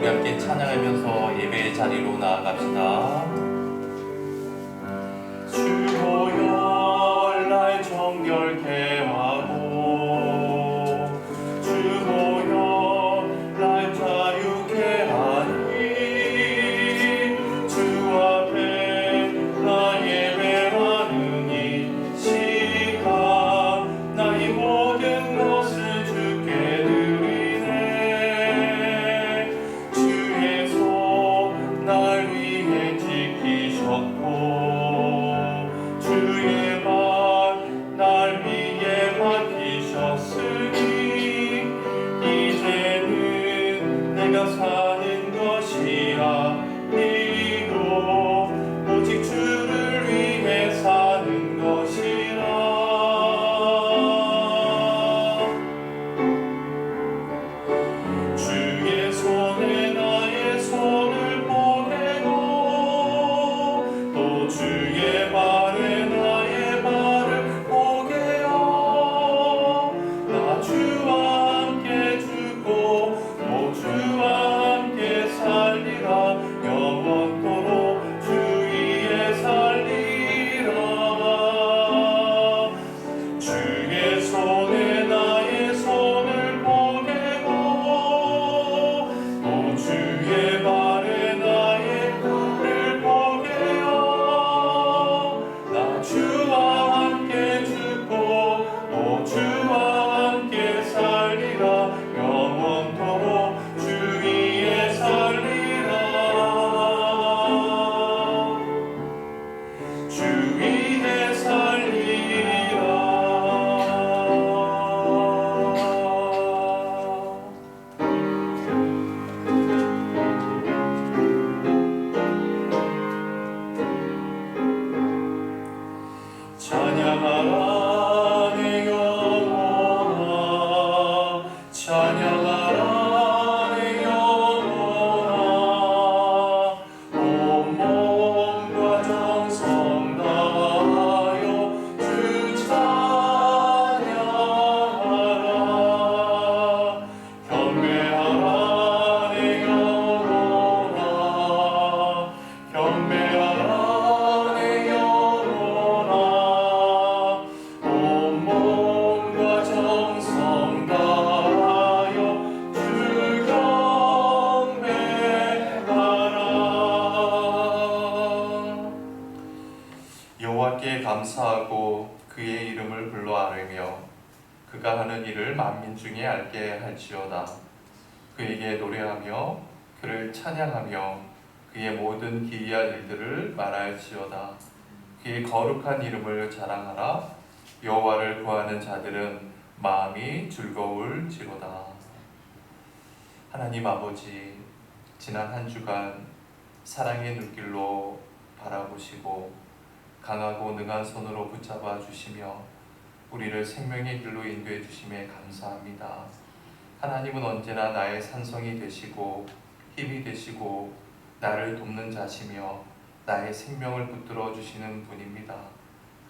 우리 함께 찬양하면서 예배의 자리로 나아갑시다. 주보혈 날 정결케 하고 주보혈 날 자유케 하니 주 앞에 나 예배하는 이 시간 나의 모든 것을 주께 드리네. 주의 손 날 위해 지키셨고 주의 발 날 위에 밝히셨으니 이제는 내가 사는 것이 아니고 오직 주를 위해 사는 것이라. 주의 손에 나의 손을 보내고 또 주의 발에 나의 발을 보게 하여 나 주와 함께 죽고 또 주와 함께 살리라. 영원토록 주 위에 살리라. 주의 손에 나의 손을 보내고 또 주의 발에 나의 발을 보게 하여 나 주와 함께 죽고 또 주와 함께 살리라. 영원토록 주 위에 살리라. 주 위에 살리라. 찬양하라 내 영혼아 찬양하라 내 영혼아 온 몸과 정성 다하여 주 찬양하라. 경배하라 내 영혼아 경배하라 내 영혼아 온 몸과 정성 다하여 주 경배하라. 여호와께 감사하고 그의 이름을 불러 아뢰며 그가 하는 일을 만민 중에 알게 할지어다. 그에게 노래하며 그를 찬양하며 그의 모든 기이한 일들을 말할지어다. 그의 거룩한 이름을 자랑하라. 여호와를 구하는 자들은 마음이 즐거울지로다. 하나님 아버지, 지난 한 주간 사랑의 눈길로 바라보시고 강하고 능한 손으로 붙잡아 주시며 우리를 생명의 길로 인도해 주심에 감사합니다. 하나님은 언제나 나의 산성이 되시고 힘이 되시고 나를 돕는 자시며 나의 생명을 붙들어 주시는 분입니다.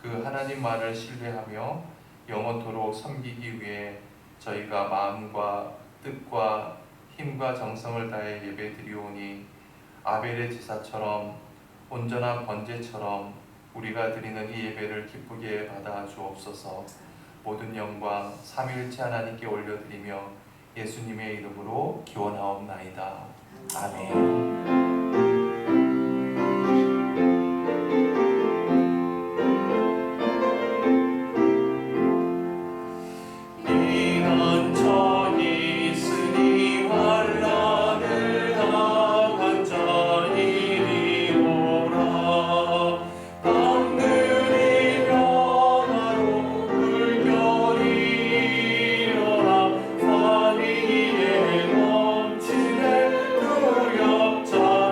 그 하나님 말을 신뢰하며 영원토록 섬기기 위해 저희가 마음과 뜻과 힘과 정성을 다해 예배드리오니 아벨의 제사처럼 온전한 번제처럼 우리가 드리는 이 예배를 기쁘게 받아 주옵소서. 모든 영광 삼위일체 하나님께 올려드리며 예수님의 이름으로 기원하옵나이다. 아멘. 자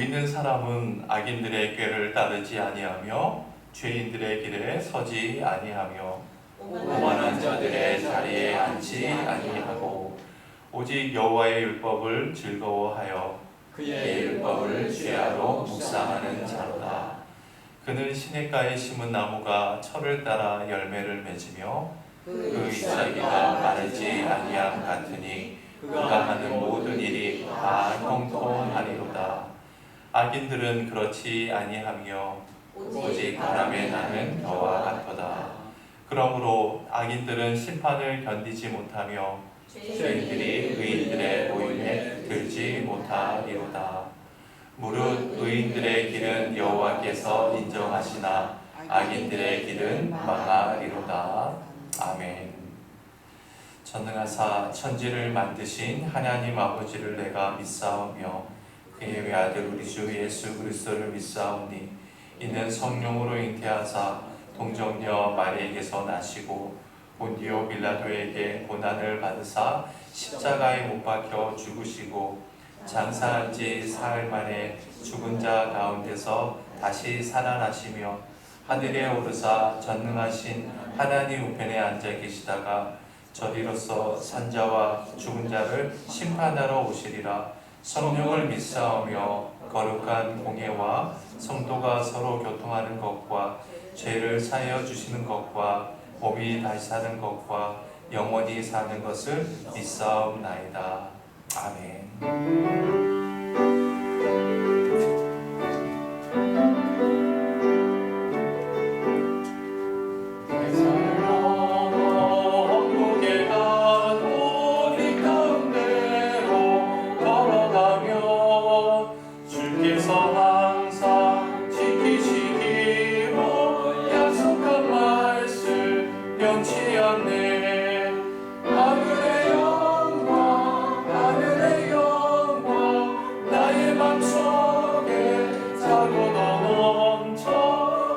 있는 사람은 악인들의 꾀를 따르지 아니하며 죄인들의 길에 서지 아니하며 오만한 자들의 자리에 앉지 아니하고 오직 여호와의 율법을 즐거워하여 그의 율법을 주야로 묵상하는 자로다. 그는 시냇가에 심은 나무가 철을 따라 열매를 맺으며 그 잎사귀가 마르지 아니함 같으니 그가 하는 모든 일이 다 형통하리로다. 악인들은 그렇지 아니하며 오직 바람에 나는 겨와 같도다. 그러므로 악인들은 심판을 견디지 못하며 죄인들이 의인들의 모임에 들지 못하리로다. 무릇 의인들의 길은 여호와께서 인정하시나 악인들의 길은 망하리로다. 아멘. 전능하사 천지를 만드신 하나님 아버지를 내가 믿사오며 그의 외아들 우리 주 예수 그리스도를 믿사오니 이는 성령으로 잉태하사 동정녀 마리에게서 나시고 본디오 빌라도에게 고난을 받으사 십자가에 못 박혀 죽으시고 장사한 지 사흘 만에 죽은 자 가운데서 다시 살아나시며 하늘에 오르사 전능하신 하나님 우편에 앉아 계시다가 저리로서 산자와 죽은 자를 심판하러 오시리라. 성령을 믿사오며 거룩한 공예와 성도가 서로 교통하는 것과 죄를 사하여 주시는 것과 몸이 다시 사는 것과 영원히 사는 것을 믿사옵나이다. 아멘.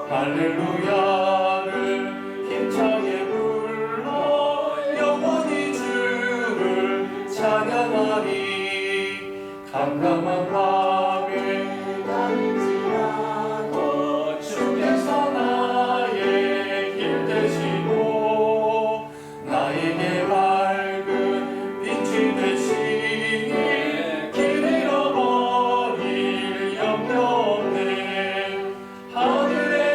할렐루야를 힘차게 불러 영원히 주를 찬양하리. 캄캄한 밤에 다닐지라도 주께서 나의 길 되시고 나에게 밝은 빛이 되시니 길 잃어버릴 염려 없네. 하늘의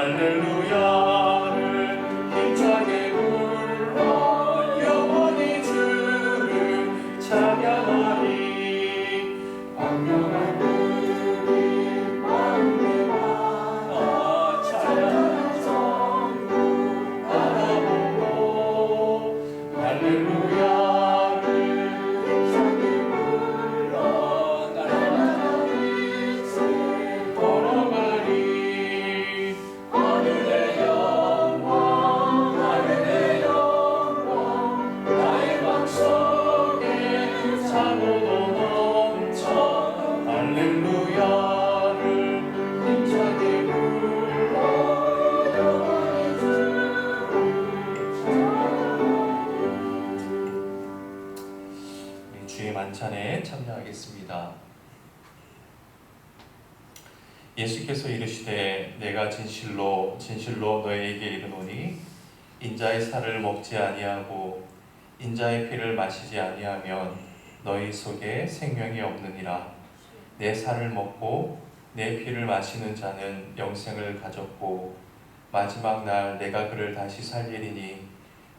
할렐루야를 힘차게 불러 영원히 주를 찬양하리. 광명한 그림 마음에 받아 찬양한 전부 바라보고 할렐루야를 힘차게 불러 날마다 빛을 걸어가리. 할렐루야를 힘차게 불러 영원히 주를 우리 주의 만찬에 참여하겠습니다. 예수께서 이르시되 내가 진실로 진실로 너희에게 이르노니 인자의 살을 먹지 아니하고 인자의 피를 마시지 아니하면 너희 속에 생명이 없느니라. 내 살을 먹고 내 피를 마시는 자는 영생을 가졌고 마지막 날 내가 그를 다시 살리리니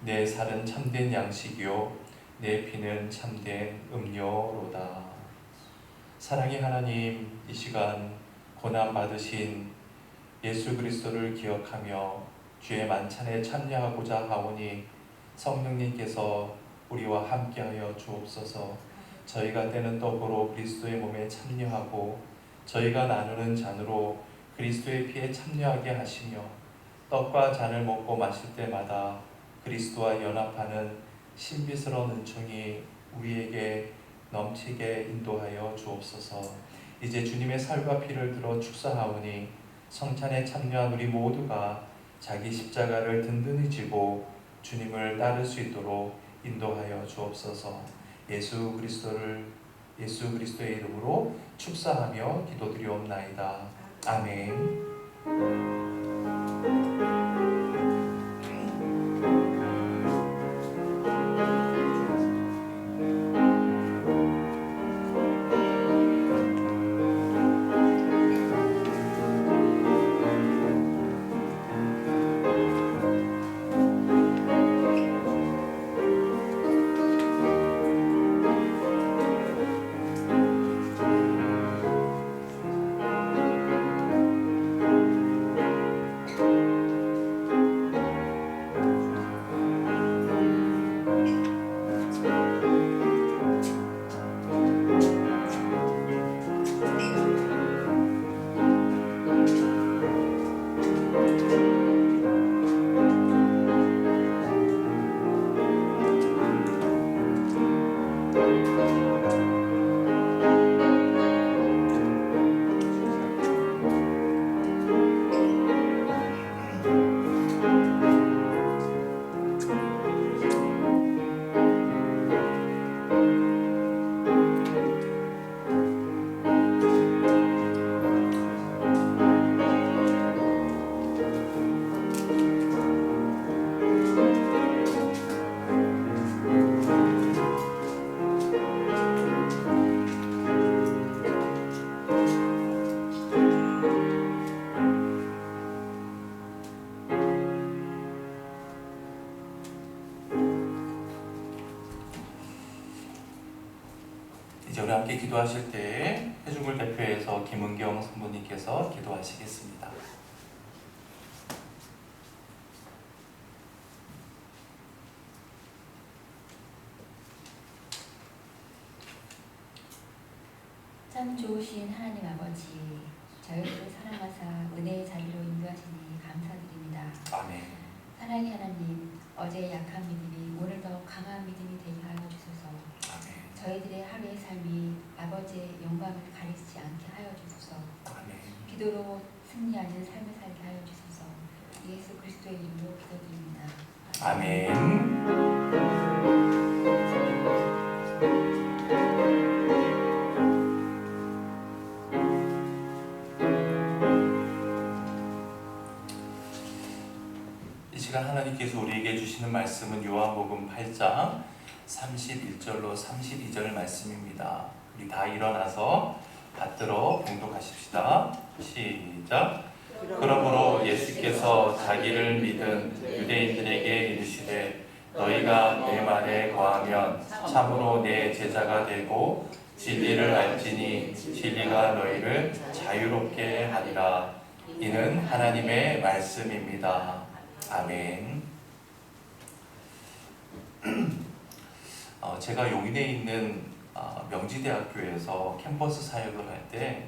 내 살은 참된 양식이요 내 피는 참된 음료로다. 사랑의 하나님, 이 시간 고난 받으신 예수 그리스도를 기억하며 주의 만찬에 참여하고자 하오니 성령님께서 우리와 함께하여 주옵소서. 저희가 떼는 떡으로 그리스도의 몸에 참여하고 저희가 나누는 잔으로 그리스도의 피에 참여하게 하시며 떡과 잔을 먹고 마실 때마다 그리스도와 연합하는 신비스러운 은총이 우리에게 넘치게 인도하여 주옵소서. 이제 주님의 살과 피를 들어 축사하오니 성찬에 참여한 우리 모두가 자기 십자가를 든든히 지고 주님을 따를 수 있도록 인도하여 주옵소서. 예수 그리스도의 이름으로 축사하며 기도드리옵나이다. 아멘. 이제 우리 함께 기도하실 때 회중을 대표해서 김은경 성모님께서 기도하시겠습니다. 참 좋으신 하나님 아버지, 저희들을 사랑하사 은혜의 자리로 인도하시니 감사드립니다. 아멘. 사랑의 하나님, 어제의 약한 믿음이 오늘 더 강한 믿음이 되게 하여 주소서. 아멘. 저희들의 하루의 삶이 아버지의 영광을 가리지 않게 하여 주소서. 아멘. 기도로 승리하는 삶을 살게 하여 주소서. 예수 그리스도의 이름으로 기도드립니다. 아멘. 이 시간 하나님께서 우리에게 주시는 말씀은 요한복음 8장 31절로 32절 말씀입니다. 우리 다 일어나서 받들어 봉독하십시다. 시작. 그러므로 예수께서 자기를 믿은 유대인들에게 이르시되 너희가 내 말에 거하면 참으로 내 제자가 되고 진리를 알지니 진리가 너희를 자유롭게 하리라. 이는 하나님의 말씀입니다. 아멘. 제가 용인에 있는 명지대학교에서 캠퍼스 사역을 할 때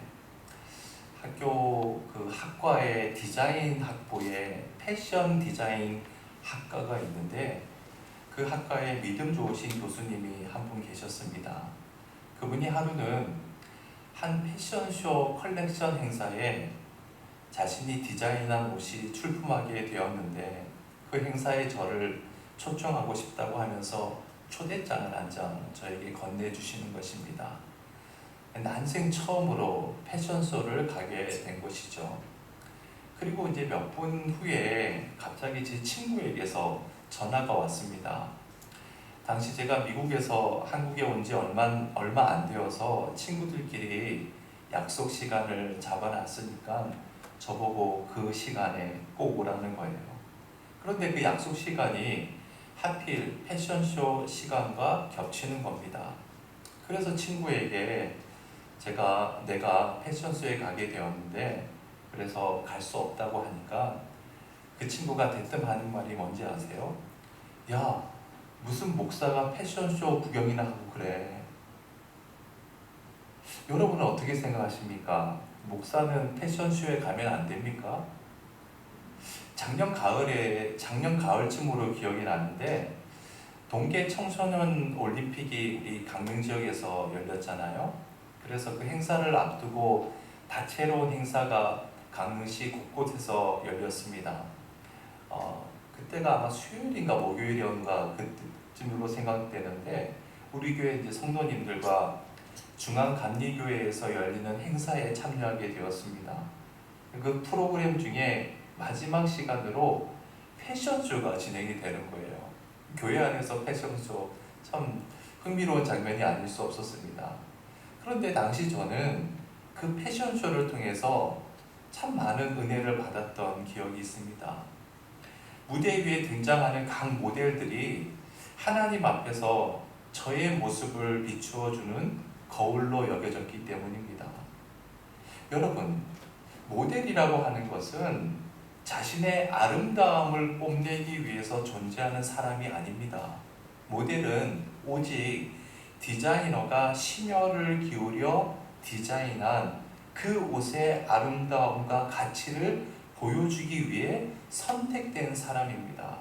학교 그 학과의 디자인 학부에 패션 디자인 학과가 있는데 그 학과에 믿음 좋으신 교수님이 한 분 계셨습니다. 그분이 하루는 한 패션쇼 컬렉션 행사에 자신이 디자인한 옷이 출품하게 되었는데 그 행사에 저를 초청하고 싶다고 하면서 초대장을 한 장 저에게 건네주시는 것입니다. 난생 처음으로 패션쇼를 가게 된 것이죠. 그리고 이제 몇 분 후에 갑자기 제 친구에게서 전화가 왔습니다. 당시 제가 미국에서 한국에 온 지 얼마 안 되어서 친구들끼리 약속 시간을 잡아놨으니까 저보고 그 시간에 꼭 오라는 거예요. 그런데 그 약속 시간이 하필 패션쇼 시간과 겹치는 겁니다. 그래서 친구에게 내가 패션쇼에 가게 되었는데 그래서 갈 수 없다고 하니까 그 친구가 대뜸 하는 말이 뭔지 아세요? 야, 무슨 목사가 패션쇼 구경이나 하고 그래. 여러분은 어떻게 생각하십니까? 목사는 패션쇼에 가면 안 됩니까? 작년 가을쯤으로 기억이 나는데 동계 청소년 올림픽이 우리 강릉 지역에서 열렸잖아요. 그래서 그 행사를 앞두고 다채로운 행사가 강릉시 곳곳에서 열렸습니다. 그때가 아마 수요일인가 목요일이었는가 그쯤으로 생각되는데 우리 교회 이제 성도님들과 중앙감리교회에서 열리는 행사에 참여하게 되었습니다. 그 프로그램 중에 마지막 시간으로 패션쇼가 진행이 되는 거예요. 교회 안에서 패션쇼, 참 흥미로운 장면이 아닐 수 없었습니다. 그런데 당시 저는 그 패션쇼를 통해서 참 많은 은혜를 받았던 기억이 있습니다. 무대 위에 등장하는 각 모델들이 하나님 앞에서 저의 모습을 비추어 주는 거울로 여겨졌기 때문입니다. 여러분, 모델이라고 하는 것은 자신의 아름다움을 뽐내기 위해서 존재하는 사람이 아닙니다. 모델은 오직 디자이너가 심혈을 기울여 디자인한 그 옷의 아름다움과 가치를 보여주기 위해 선택된 사람입니다.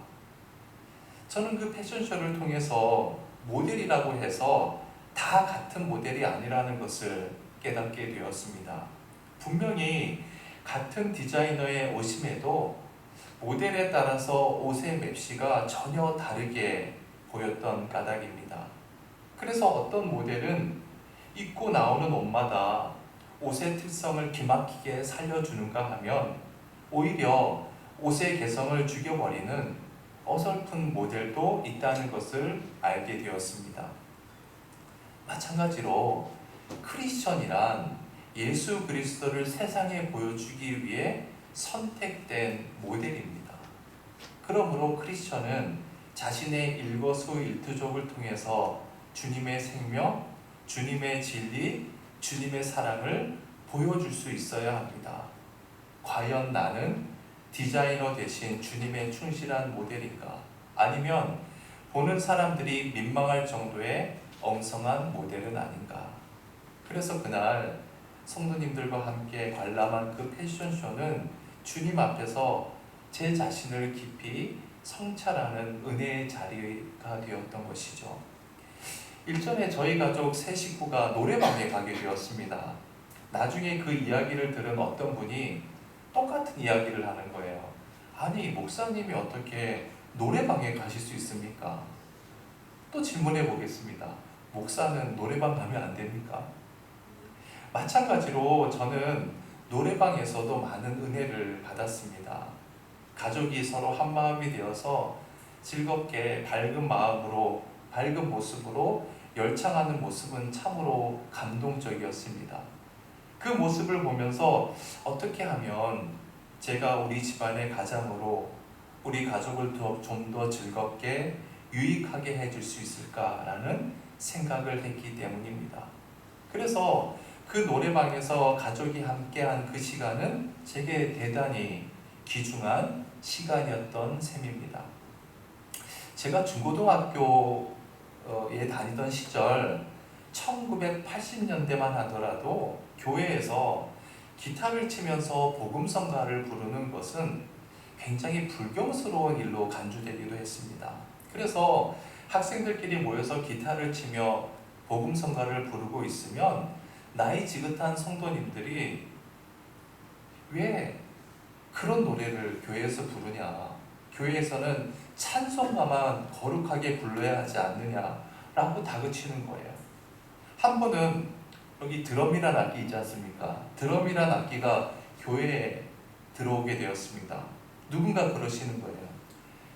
저는 그 패션쇼를 통해서 모델이라고 해서 다 같은 모델이 아니라는 것을 깨닫게 되었습니다. 분명히 같은 디자이너의 옷임에도 모델에 따라서 옷의 맵시가 전혀 다르게 보였던 까닭입니다. 그래서 어떤 모델은 입고 나오는 옷마다 옷의 특성을 기막히게 살려주는가 하면 오히려 옷의 개성을 죽여버리는 어설픈 모델도 있다는 것을 알게 되었습니다. 마찬가지로 크리스천이란 예수 그리스도를 세상에 보여주기 위해 선택된 모델입니다. 그러므로 크리스천은 자신의 일거수일투족을 통해서 주님의 생명, 주님의 진리, 주님의 사랑을 보여줄 수 있어야 합니다. 과연 나는 디자이너 대신 주님의 충실한 모델인가? 아니면 보는 사람들이 민망할 정도의 엉성한 모델은 아닌가? 그래서 그날 성도님들과 함께 관람한 그 패션쇼는 주님 앞에서 제 자신을 깊이 성찰하는 은혜의 자리가 되었던 것이죠. 일전에 저희 가족 세 식구가 노래방에 가게 되었습니다. 나중에 그 이야기를 들은 어떤 분이 똑같은 이야기를 하는 거예요. 아니, 목사님이 어떻게 노래방에 가실 수 있습니까? 또 질문해 보겠습니다. 목사는 노래방 가면 안 됩니까? 마찬가지로 저는 노래방에서도 많은 은혜를 받았습니다. 가족이 서로 한마음이 되어서 즐겁게 밝은 마음으로, 밝은 모습으로 열창하는 모습은 참으로 감동적이었습니다. 그 모습을 보면서 어떻게 하면 제가 우리 집안의 가장으로 우리 가족을 좀 더 즐겁게 유익하게 해줄 수 있을까라는 생각을 했기 때문입니다. 그래서 그 노래방에서 가족이 함께한 그 시간은 제게 대단히 귀중한 시간이었던 셈입니다. 제가 중고등학교에 다니던 시절 1980년대만 하더라도 교회에서 기타를 치면서 복음성가를 부르는 것은 굉장히 불경스러운 일로 간주되기도 했습니다. 그래서 학생들끼리 모여서 기타를 치며 복음성가를 부르고 있으면 나이 지긋한 성도님들이 왜 그런 노래를 교회에서 부르냐, 교회에서는 찬송가만 거룩하게 불러야 하지 않느냐라고 다그치는 거예요. 한 번은 여기 드럼이란 악기 있지 않습니까? 드럼이란 악기가 교회에 들어오게 되었습니다. 누군가 그러시는 거예요.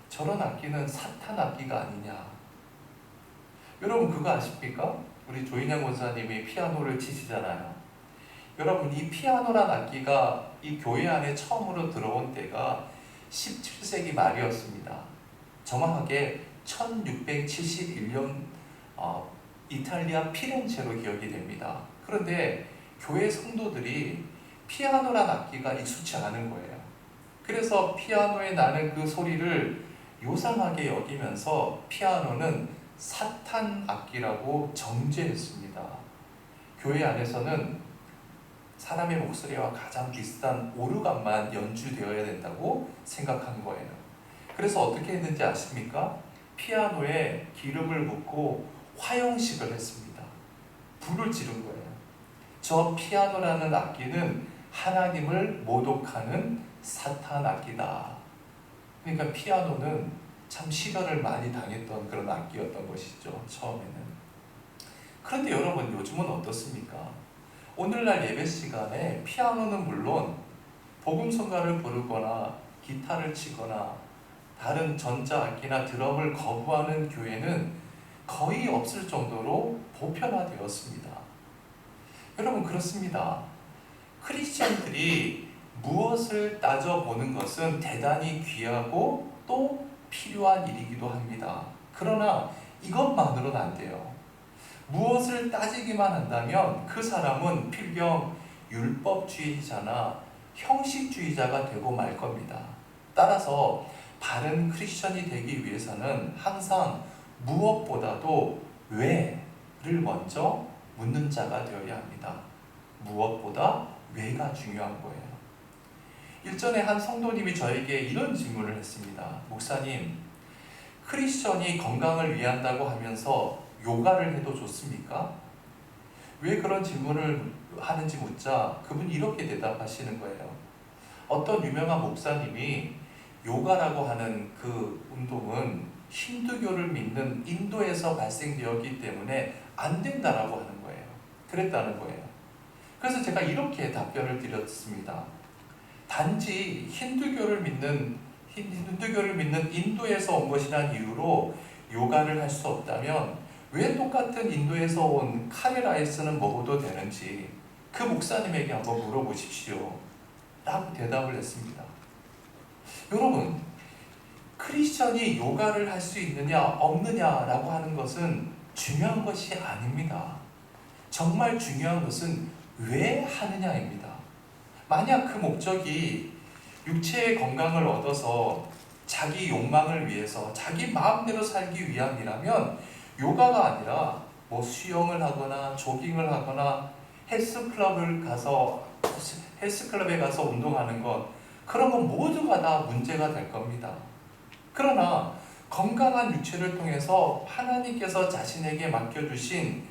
저런 악기는 사탄 악기가 아니냐. 여러분 그거 아십니까? 우리 조인영 권사님이 피아노를 치시잖아요. 여러분 이 피아노란 악기가 이 교회 안에 처음으로 들어온 때가 17세기 말이었습니다. 정확하게 1671년 이탈리아 피렌체로 기억이 됩니다. 그런데 교회 성도들이 피아노란 악기가 익숙치 않은 거예요. 그래서 피아노에 나는 그 소리를 요상하게 여기면서 피아노는 사탄 악기라고 정죄했습니다. 교회 안에서는 사람의 목소리와 가장 비슷한 오르간만 연주되어야 된다고 생각한 거예요. 그래서 어떻게 했는지 아십니까? 피아노에 기름을 붓고 화형식을 했습니다. 불을 지른 거예요. 저 피아노라는 악기는 하나님을 모독하는 사탄 악기다. 그러니까 피아노는 참 시련을 많이 당했던 그런 악기였던 것이죠, 처음에는. 그런데 여러분, 요즘은 어떻습니까? 오늘날 예배 시간에 피아노는 물론 복음성가를 부르거나 기타를 치거나 다른 전자악기나 드럼을 거부하는 교회는 거의 없을 정도로 보편화되었습니다. 여러분, 그렇습니다. 크리스천들이 무엇을 따져보는 것은 대단히 귀하고 또 필요한 일이기도 합니다. 그러나 이것만으로는 안 돼요. 무엇을 따지기만 한다면 그 사람은 필경 율법주의자나 형식주의자가 되고 말 겁니다. 따라서 바른 크리스천이 되기 위해서는 항상 무엇보다도 왜를 먼저 묻는 자가 되어야 합니다. 무엇보다 왜가 중요한 거예요. 일전에 한 성도님이 저에게 이런 질문을 했습니다. 목사님, 크리스천이 건강을 위한다고 하면서 요가를 해도 좋습니까? 왜 그런 질문을 하는지 묻자 그분이 이렇게 대답하시는 거예요. 어떤 유명한 목사님이 요가라고 하는 그 운동은 힌두교를 믿는 인도에서 발생되었기 때문에 안 된다라고 하는 거예요. 그랬다는 거예요. 그래서 제가 이렇게 답변을 드렸습니다. 단지 힌두교를 믿는 인도에서 온 것이란 이유로 요가를 할 수 없다면 왜 똑같은 인도에서 온 카레라이스는 먹어도 되는지 그 목사님에게 한번 물어보십시오 라고 대답을 했습니다. 여러분, 크리스천이 요가를 할 수 있느냐 없느냐라고 하는 것은 중요한 것이 아닙니다. 정말 중요한 것은 왜 하느냐입니다. 만약 그 목적이 육체의 건강을 얻어서 자기 욕망을 위해서 자기 마음대로 살기 위함이라면 요가가 아니라 뭐 수영을 하거나 조깅을 하거나 헬스클럽에 가서 운동하는 것, 그런 건 모두가 다 문제가 될 겁니다. 그러나 건강한 육체를 통해서 하나님께서 자신에게 맡겨주신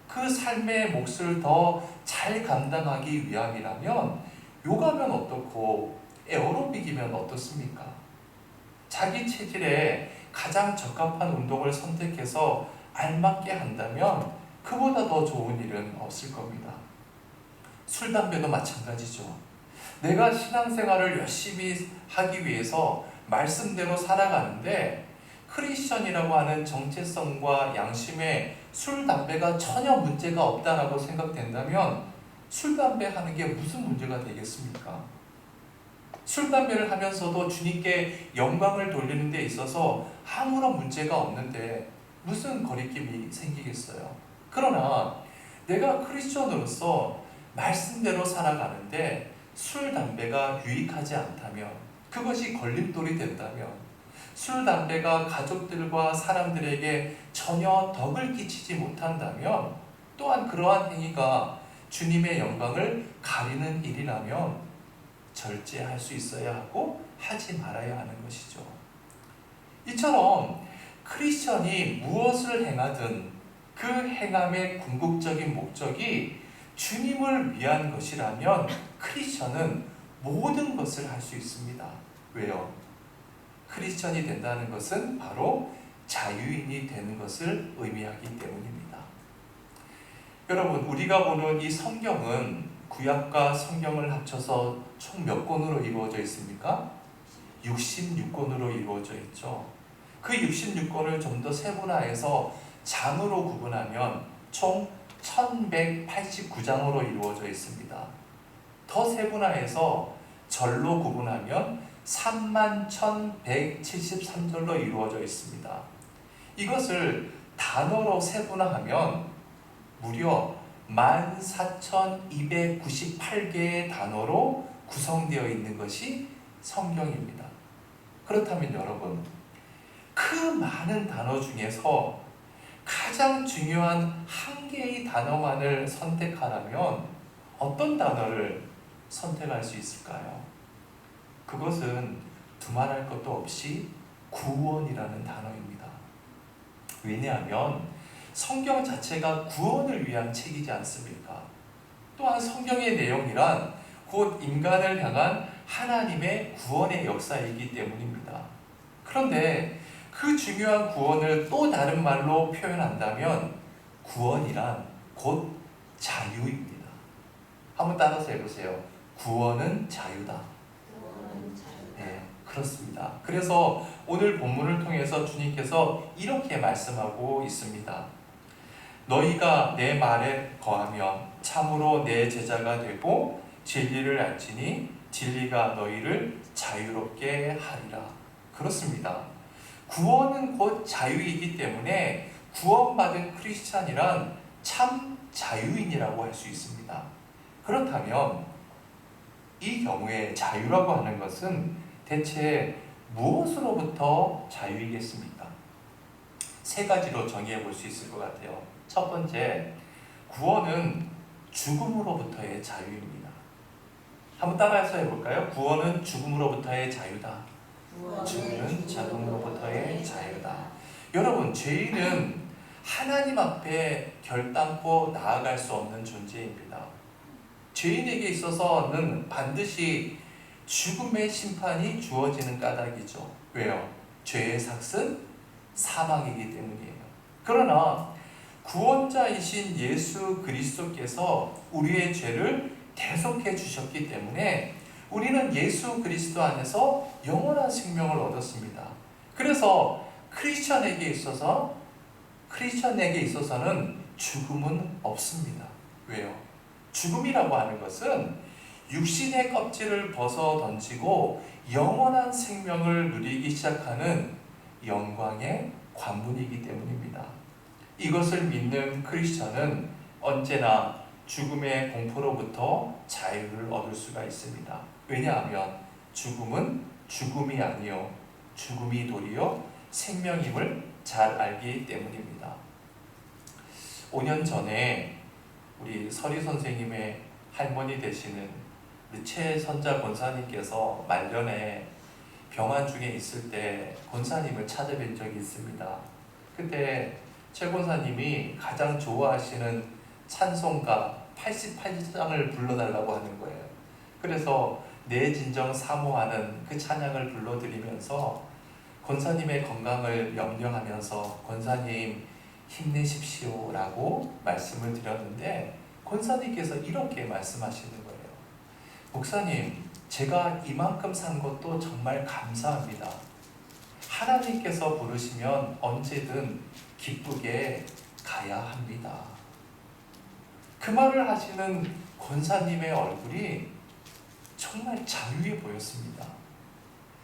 그 삶의 몫을 더 잘 감당하기 위함이라면 요가면 어떻고 에어로빅이면 어떻습니까? 자기 체질에 가장 적합한 운동을 선택해서 알맞게 한다면 그보다 더 좋은 일은 없을 겁니다. 술, 담배도 마찬가지죠. 내가 신앙생활을 열심히 하기 위해서 말씀대로 살아가는데 크리스천이라고 하는 정체성과 양심에 술, 담배가 전혀 문제가 없다라고 생각된다면 술, 담배 하는 게 무슨 문제가 되겠습니까? 술, 담배를 하면서도 주님께 영광을 돌리는 데 있어서 아무런 문제가 없는데 무슨 거리낌이 생기겠어요? 그러나 내가 크리스천으로서 말씀대로 살아가는데 술, 담배가 유익하지 않다면, 그것이 걸림돌이 된다면, 술, 담배가 가족들과 사람들에게 전혀 덕을 끼치지 못한다면, 또한 그러한 행위가 주님의 영광을 가리는 일이라면 절제할 수 있어야 하고 하지 말아야 하는 것이죠. 이처럼 크리스천이 무엇을 행하든 그 행함의 궁극적인 목적이 주님을 위한 것이라면 크리스천은 모든 것을 할 수 있습니다. 왜요? 크리스천이 된다는 것은 바로 자유인이 되는 것을 의미하기 때문입니다. 여러분, 우리가 보는 이 성경은 구약과 성경을 합쳐서 총 몇 권으로 이루어져 있습니까? 66권으로 이루어져 있죠. 그 66권을 좀 더 세분화해서 장으로 구분하면 총 1189장으로 이루어져 있습니다. 더 세분화해서 절로 구분하면 31,173절로 이루어져 있습니다. 이것을 단어로 세분화하면 무려 14,298개의 단어로 구성되어 있는 것이 성경입니다. 그렇다면 여러분, 그 많은 단어 중에서 가장 중요한 한 개의 단어만을 선택하라면 어떤 단어를 선택할 수 있을까요? 그것은 두말할 것도 없이 구원이라는 단어입니다. 왜냐하면 성경 자체가 구원을 위한 책이지 않습니까? 또한 성경의 내용이란 곧 인간을 향한 하나님의 구원의 역사이기 때문입니다. 그런데 그 중요한 구원을 또 다른 말로 표현한다면 구원이란 곧 자유입니다. 한번 따라서 해보세요. 구원은 자유다. 네, 그렇습니다. 그래서 오늘 본문을 통해서 주님께서 이렇게 말씀하고 있습니다. 너희가 내 말에 거하면 참으로 내 제자가 되고 진리를 알지니 진리가 너희를 자유롭게 하리라. 그렇습니다. 구원은 곧 자유이기 때문에 구원받은 크리스찬이란 참 자유인이라고 할 수 있습니다. 그렇다면 이 경우에 자유라고 하는 것은 대체 무엇으로부터 자유이겠습니까? 세 가지로 정의해 볼 수 있을 것 같아요. 첫 번째, 구원은 죽음으로부터의 자유입니다. 한번 따라해서 해볼까요? 구원은 죽음으로부터의 자유다. 죽음은 죽음으로부터의 자유다. 여러분, 죄인은 하나님 앞에 결단코 나아갈 수 없는 존재입니다. 죄인에게 있어서는 반드시 죽음의 심판이 주어지는 까닭이죠. 왜요? 죄의 삭은 사망이기 때문이에요. 그러나 구원자이신 예수 그리스도께서 우리의 죄를 대속해 주셨기 때문에 우리는 예수 그리스도 안에서 영원한 생명을 얻었습니다. 그래서 크리스천에게 있어서는 죽음은 없습니다. 왜요? 죽음이라고 하는 것은 육신의 껍질을 벗어 던지고 영원한 생명을 누리기 시작하는 영광의 관문이기 때문입니다. 이것을 믿는 크리스천은 언제나 죽음의 공포로부터 자유를 얻을 수가 있습니다. 왜냐하면 죽음은 죽음이 아니요 죽음이 도리어 생명임을 잘 알기 때문입니다. 5년 전에 우리 서리 선생님의 할머니 되시는 최선자 권사님께서 말년에 병환 중에 있을 때 권사님을 찾아뵌 적이 있습니다. 그때 최 권사님이 가장 좋아하시는 찬송가 88장을 불러달라고 하는 거예요. 그래서 내 진정 사모하는 그 찬양을 불러드리면서 권사님의 건강을 염려하면서 권사님 힘내십시오 라고 말씀을 드렸는데 권사님께서 이렇게 말씀하시는 거예요. 목사님, 제가 이만큼 산 것도 정말 감사합니다. 하나님께서 부르시면 언제든 기쁘게 가야 합니다. 그 말을 하시는 권사님의 얼굴이 정말 자유해 보였습니다.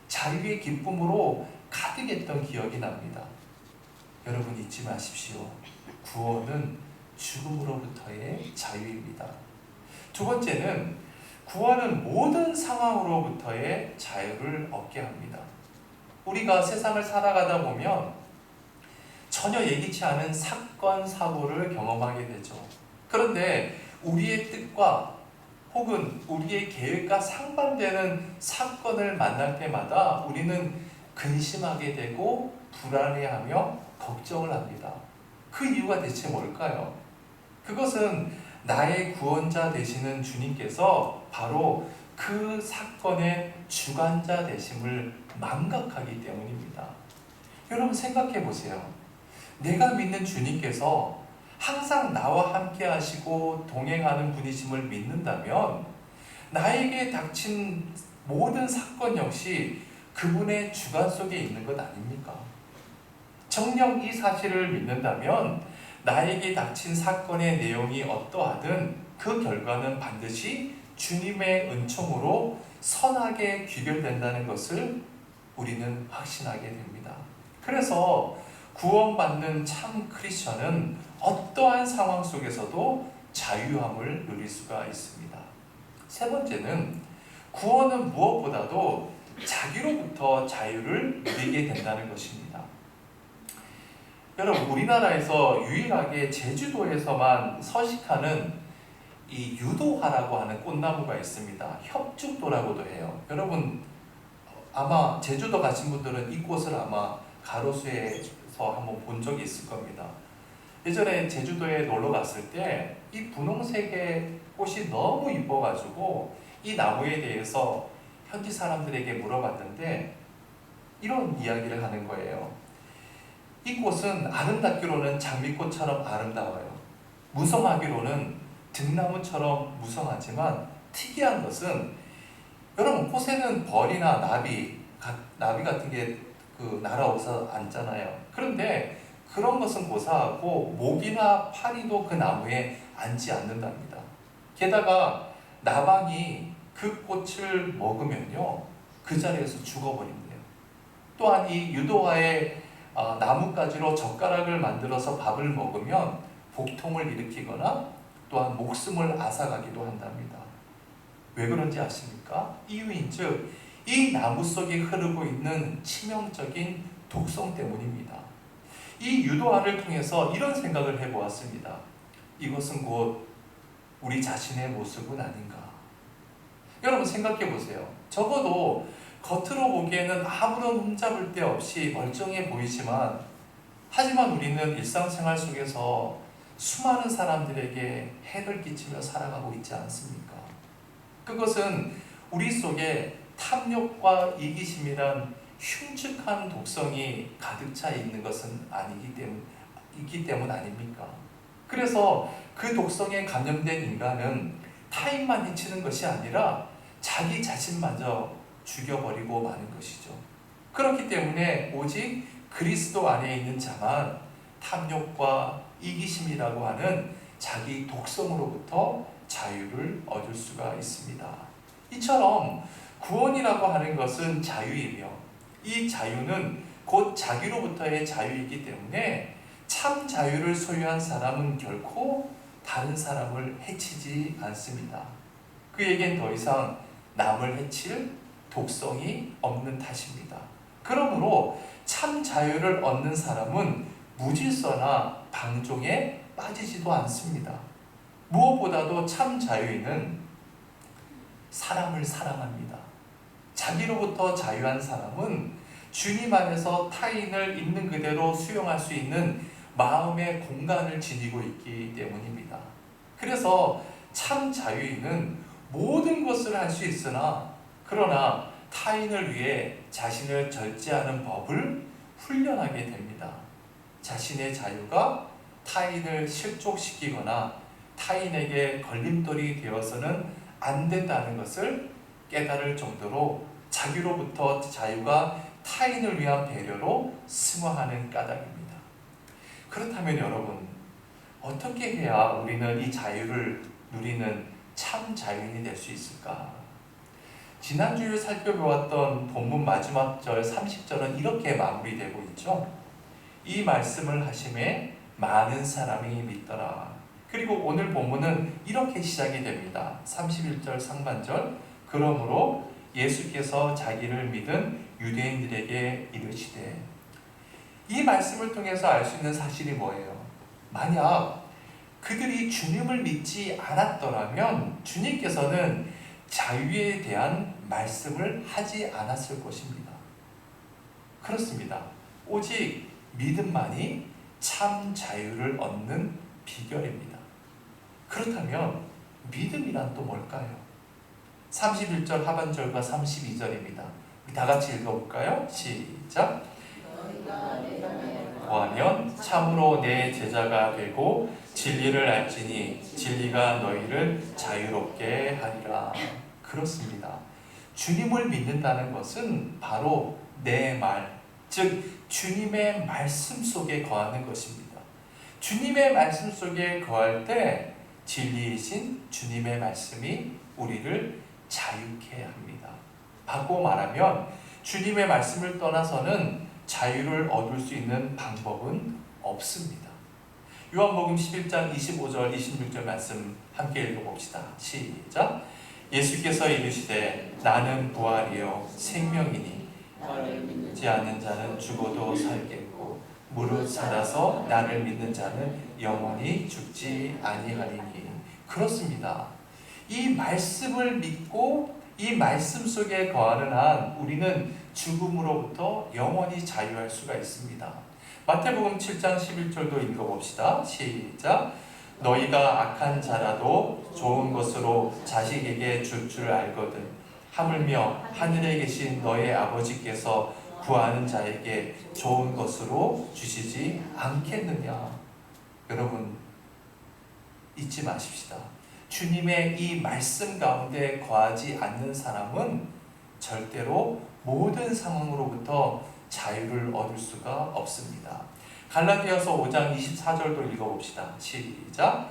자유의 기쁨으로 가득했던 기억이 납니다. 여러분 잊지 마십시오. 구원은 죽음으로부터의 자유입니다. 두 번째는 구원은 모든 상황으로부터의 자유를 얻게 합니다. 우리가 세상을 살아가다 보면 전혀 예기치 않은 사건, 사고를 경험하게 되죠. 그런데 우리의 뜻과 혹은 우리의 계획과 상반되는 사건을 만날 때마다 우리는 근심하게 되고 불안해하며 걱정을 합니다. 그 이유가 대체 뭘까요? 그것은 나의 구원자 되시는 주님께서 바로 그 사건의 주관자 되심을 망각하기 때문입니다. 여러분 생각해 보세요. 내가 믿는 주님께서 항상 나와 함께 하시고 동행하는 분이심을 믿는다면 나에게 닥친 모든 사건 역시 그분의 주관 속에 있는 것 아닙니까? 정녕 이 사실을 믿는다면 나에게 닥친 사건의 내용이 어떠하든 그 결과는 반드시 주님의 은총으로 선하게 귀결된다는 것을 우리는 확신하게 됩니다. 그래서 구원받는 참 크리스천은 어떠한 상황 속에서도 자유함을 누릴 수가 있습니다. 세 번째는 구원은 무엇보다도 자기로부터 자유를 누리게 된다는 것입니다. 여러분 우리나라에서 유일하게 제주도에서만 서식하는 이 유도화라고 하는 꽃나무가 있습니다. 협죽도라고도 해요. 여러분 아마 제주도 가신 분들은 이 꽃을 아마 가로수에서 한번 본 적이 있을 겁니다. 예전에 제주도에 놀러 갔을 때 이 분홍색의 꽃이 너무 이뻐가지고 이 나무에 대해서 현지 사람들에게 물어봤는데 이런 이야기를 하는 거예요. 이 꽃은 아름답기로는 장미꽃처럼 아름다워요. 무성하기로는 등나무처럼 무성하지만 특이한 것은 여러분 꽃에는 벌이나 나비 같은 게 날아오서 앉잖아요. 그런데 그런 것은 고사하고 모기나 파리도 그 나무에 앉지 않는답니다. 게다가 나방이 그 꽃을 먹으면요 그 자리에서 죽어버린대요. 또한 이 유도화의 나뭇가지로 젓가락을 만들어서 밥을 먹으면 복통을 일으키거나 또한 목숨을 앗아가기도 한답니다. 왜 그런지 아십니까? 이유인즉 이 나무 속에 흐르고 있는 치명적인 독성 때문입니다. 이 유도화를 통해서 이런 생각을 해보았습니다. 이것은 곧 우리 자신의 모습은 아닌가. 여러분 생각해 보세요. 적어도 겉으로 보기에는 아무런 흠잡을 데 없이 멀쩡해 보이지만 하지만 우리는 일상생활 속에서 수많은 사람들에게 해를 끼치며 살아가고 있지 않습니까? 그것은 우리 속에 탐욕과 이기심이란 흉측한 독성이 가득 차 있는 것은 있기 때문 아닙니까? 그래서 그 독성에 감염된 인간은 타인만 해치는 것이 아니라 자기 자신마저 죽여버리고 마는 것이죠. 그렇기 때문에 오직 그리스도 안에 있는 자만 탐욕과 이기심이라고 하는 자기 독성으로부터 자유를 얻을 수가 있습니다. 이처럼 구원이라고 하는 것은 자유이며 이 자유는 곧 자기로부터의 자유이기 때문에 참 자유를 소유한 사람은 결코 다른 사람을 해치지 않습니다. 그에겐 더 이상 남을 해칠 독성이 없는 탓입니다. 그러므로 참 자유를 얻는 사람은 무질서나 방종에 빠지지도 않습니다. 무엇보다도 참 자유인은 사람을 사랑합니다. 자기로부터 자유한 사람은 주님 안에서 타인을 있는 그대로 수용할 수 있는 마음의 공간을 지니고 있기 때문입니다. 그래서 참 자유인은 모든 것을 할 수 있으나 그러나 타인을 위해 자신을 절제하는 법을 훈련하게 됩니다. 자신의 자유가 타인을 실족시키거나 타인에게 걸림돌이 되어서는 안 된다는 것을 깨달을 정도로 자기로부터 자유가 타인을 위한 배려로 승화하는 까닭입니다. 그렇다면 여러분, 어떻게 해야 우리는 이 자유를 누리는 참 자유인이 될 수 있을까? 지난주에 살펴보았던 본문 마지막 절 30절은 이렇게 마무리되고 있죠. 이 말씀을 하심에 많은 사람이 믿더라. 그리고 오늘 본문은 이렇게 시작이 됩니다. 31절 상반절. 그러므로 예수께서 자기를 믿은 유대인들에게 이르시되. 이 말씀을 통해서 알 수 있는 사실이 뭐예요? 만약 그들이 주님을 믿지 않았더라면 주님께서는 자유에 대한 말씀을 하지 않았을 것입니다. 그렇습니다. 오직 믿음만이 참 자유를 얻는 비결입니다. 그렇다면 믿음이란 또 뭘까요? 31절 하반절과 32절입니다. 우리 다 같이 읽어볼까요? 시작! 구하면 참으로 내 제자가 되고 진리를 알지니 진리가 너희를 자유롭게 하리라. 그렇습니다. 주님을 믿는다는 것은 바로 내 말, 즉 주님의 말씀 속에 거하는 것입니다. 주님의 말씀 속에 거할 때 진리이신 주님의 말씀이 우리를 자유케 합니다. 바꾸어 말하면 주님의 말씀을 떠나서는 자유를 얻을 수 있는 방법은 없습니다. 요한복음 11장 25절 26절 말씀 함께 읽어봅시다. 시작! 예수께서 이르시되 나는 부활이요 생명이니 나를 믿지 않는 자는 죽어도 살겠고 무릇 살아서 나를 믿는 자는 영원히 죽지 아니하리니. 그렇습니다. 이 말씀을 믿고 이 말씀 속에 거하는 한 우리는 죽음으로부터 영원히 자유할 수가 있습니다. 마태복음 7장 11절도 읽어봅시다. 시작! 너희가 악한 자라도 좋은 것으로 자식에게 줄 줄 알거든 하물며 하늘에 계신 너의 아버지께서 구하는 자에게 좋은 것으로 주시지 않겠느냐. 여러분, 잊지 마십시다. 주님의 이 말씀 가운데 거하지 않는 사람은 절대로 모든 상황으로부터 자유를 얻을 수가 없습니다. 갈라디아서 5장 24절도 읽어봅시다. 시작.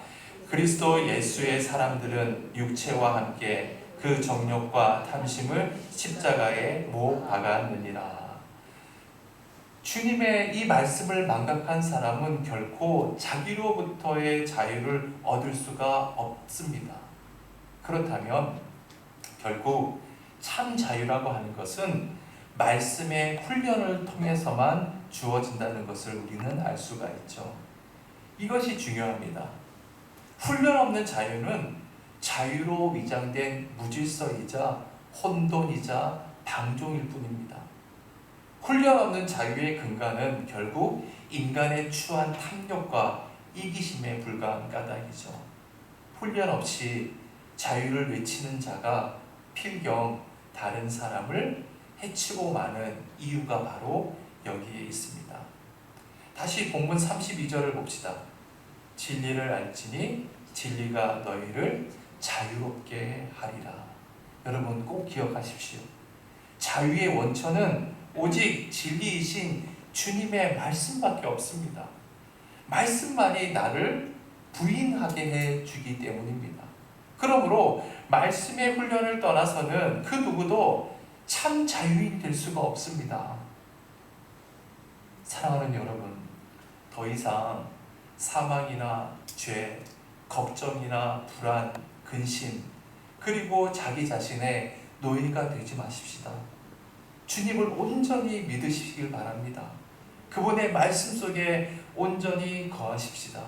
그리스도 예수의 사람들은 육체와 함께 그 정욕과 탐심을 십자가에 못 박았느니라. 주님의 이 말씀을 망각한 사람은 결코 자기로부터의 자유를 얻을 수가 없습니다. 그렇다면 결국 참 자유라고 하는 것은 말씀의 훈련을 통해서만 주어진다는 것을 우리는 알 수가 있죠. 이것이 중요합니다. 훈련 없는 자유는 자유로 위장된 무질서이자 혼돈이자 방종일 뿐입니다. 훈련 없는 자유의 근간은 결국 인간의 추한 탐욕과 이기심에 불과한 까닭이죠. 훈련 없이 자유를 외치는 자가 필경 다른 사람을 해치고 마는 이유가 바로 여기에 있습니다. 다시 본문 32절을 봅시다. 진리를 알지니 진리가 너희를 자유롭게 하리라. 여러분 꼭 기억하십시오. 자유의 원천은 오직 진리이신 주님의 말씀밖에 없습니다. 말씀만이 나를 부인하게 해주기 때문입니다. 그러므로 말씀의 훈련을 떠나서는 그 누구도 참 자유인이 될 수가 없습니다. 사랑하는 여러분, 더 이상 사망이나 죄, 걱정이나 불안, 근심, 그리고 자기 자신의 노예가 되지 마십시다. 주님을 온전히 믿으시길 바랍니다. 그분의 말씀 속에 온전히 거하십시다.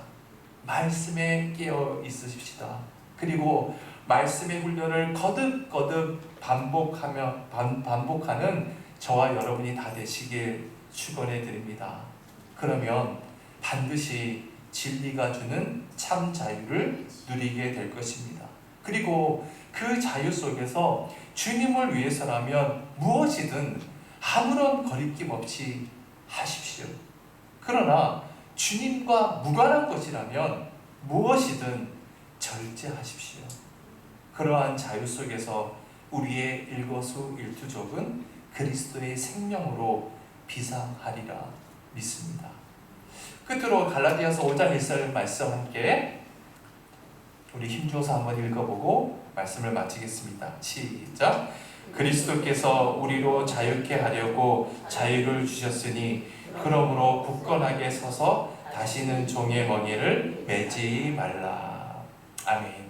말씀에 깨어 있으십시다. 그리고 말씀의 훈련을 거듭거듭 반복하는 저와 여러분이 다 되시길 축원해 드립니다. 그러면 반드시 진리가 주는 참 자유를 누리게 될 것입니다. 그리고 그 자유 속에서 주님을 위해서라면 무엇이든 아무런 거리낌 없이 하십시오. 그러나 주님과 무관한 것이라면 무엇이든 절제하십시오. 그러한 자유 속에서 우리의 일거수일투족은 그리스도의 생명으로 비상하리라 믿습니다. 끝으로 갈라디아서 5장 1절 말씀 함께 우리 힘줘서 한번 읽어보고 말씀을 마치겠습니다. 시작. 그리스도께서 우리로 자유케 하려고 자유를 주셨으니 그러므로 굳건하게 서서 다시는 종의 멍에를 매지 말라. 아멘.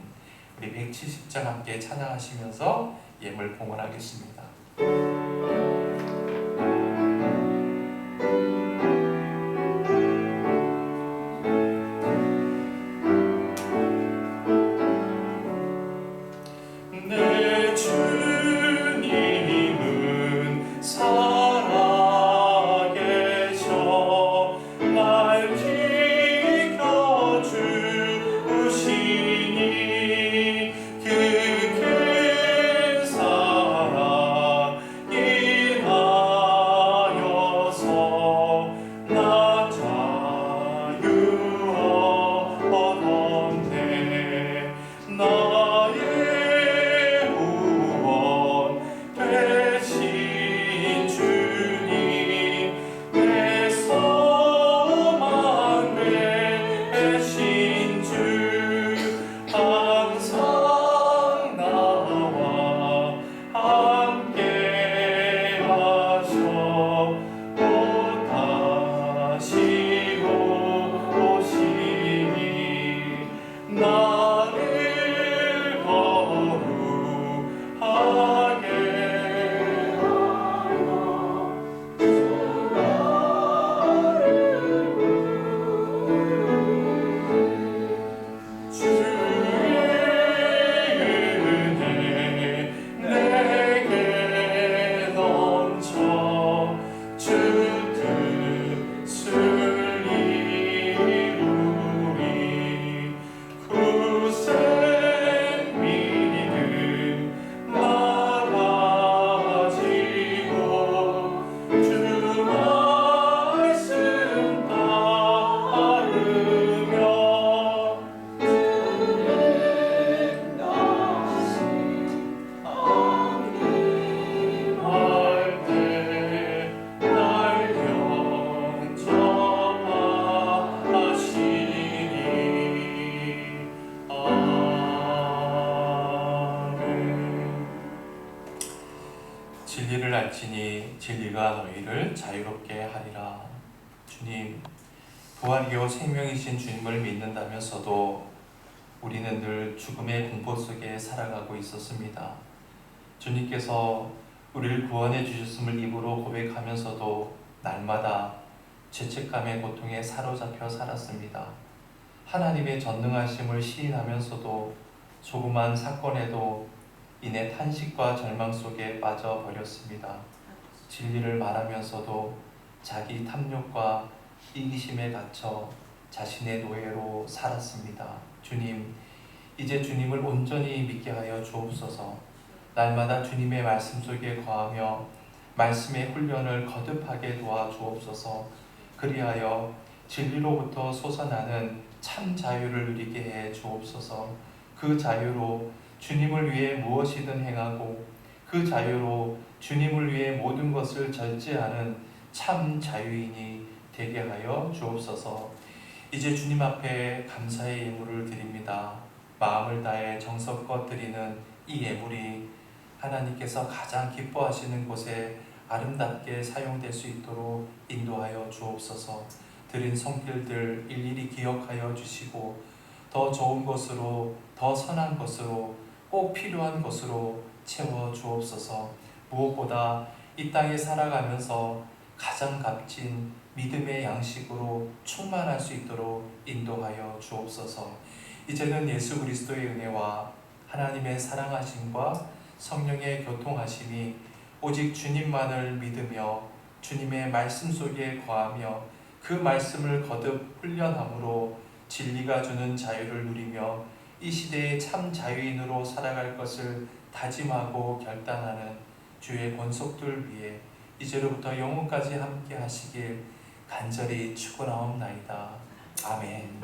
우리 170장 함께 찬양하시면서 예물 봉헌하겠습니다. 나의 구원 되신 주 오직 진리가 너희를 자유롭게 하리라. 주님, 부활이요 생명이신 주님을 믿는다면서도 우리는 늘 죽음의 공포 속에 살아가고 있었습니다. 주님께서 우리를 구원해 주셨음을 입으로 고백하면서도 날마다 죄책감의 고통에 사로잡혀 살았습니다. 하나님의 전능하심을 시인하면서도 조그만 사건에도 인해 탄식과 절망 속에 빠져버렸습니다. 진리를 말하면서도 자기 탐욕과 이기심에 갇혀 자신의 노예로 살았습니다. 주님, 이제 주님을 온전히 믿게 하여 주옵소서. 날마다 주님의 말씀 속에 거하며 말씀의 훈련을 거듭하게 도와 주옵소서. 그리하여 진리로부터 솟아나는 참 자유를 누리게 해 주옵소서. 그 자유로 주님을 위해 무엇이든 행하고 그 자유로 주님을 위해 모든 것을 절제하는 참 자유인이 되게 하여 주옵소서. 이제 주님 앞에 감사의 예물을 드립니다. 마음을 다해 정성껏 드리는 이 예물이 하나님께서 가장 기뻐하시는 곳에 아름답게 사용될 수 있도록 인도하여 주옵소서. 드린 손길들 일일이 기억하여 주시고 더 좋은 것으로, 더 선한 것으로, 꼭 필요한 것으로 채워 주옵소서. 무엇보다 이 땅에 살아가면서 가장 값진 믿음의 양식으로 충만할 수 있도록 인도하여 주옵소서. 이제는 예수 그리스도의 은혜와 하나님의 사랑하심과 성령의 교통하심이 오직 주님만을 믿으며 주님의 말씀 속에 거하며 그 말씀을 거듭 훈련함으로 진리가 주는 자유를 누리며 이 시대의 참 자유인으로 살아갈 것을 다짐하고 결단하는 주의 권속들 위해 이제로부터 영원까지 함께 하시길 간절히 축원하옵나이다. 아멘.